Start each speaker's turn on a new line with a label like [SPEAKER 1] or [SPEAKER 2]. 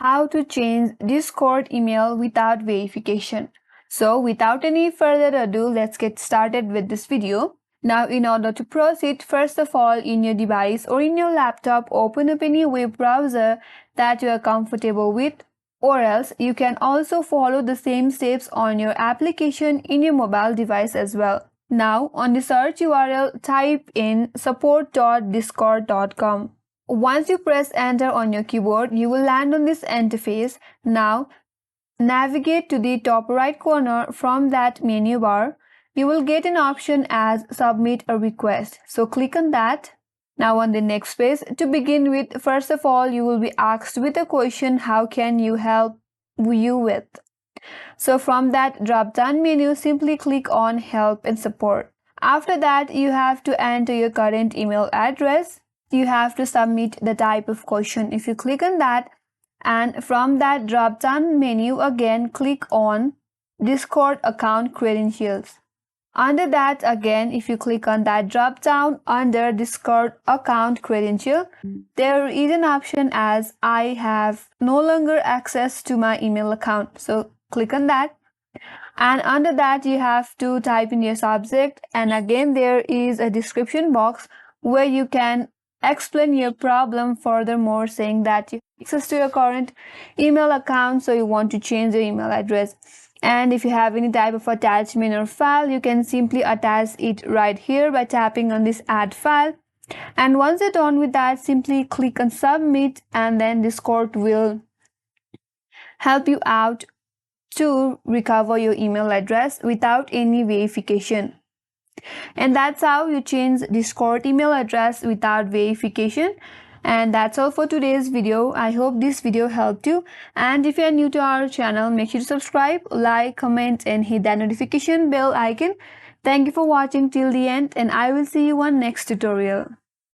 [SPEAKER 1] How to change Discord email without verification. So without any further ado, let's get started with this video. Now in order to proceed, first of all, in your device or in your laptop, open up any web browser that you are comfortable with, or else you can also follow the same steps on your application in your mobile device as well. Now on the search URL, type in support.discord.com. Once you press enter on your keyboard, you will land on this interface. Now, navigate to the top right corner. From that menu bar, you will get an option as submit a request. So click on that. Now on the next page, to begin with, first of all, you will be asked with a question, how can you help you with? So from that drop down menu, simply click on help and support. After that, you have to enter your current email address. You have to submit the type of question. If you click on that, and from that drop down menu again, click on Discord account credentials. Under that again, if you click on that drop down under Discord account credential, there is an option as I have no longer access to my email account. So click on that. And under that, you have to type in your subject, and again there is a description box where you can explain your problem furthermore, saying that you have access to your current email account, so you want to change your email address. And if you have any type of attachment or file, you can simply attach it right here by tapping on this add file. And once you're done with that, simply click on submit, and then Discord will help you out to recover your email address without any verification. And that's how you change Discord email address without verification. And that's all for today's video. I hope this video helped you. And if you are new to our channel, make sure to subscribe, like, comment, and hit that notification bell icon. Thank you for watching till the end, and I will see you on next tutorial.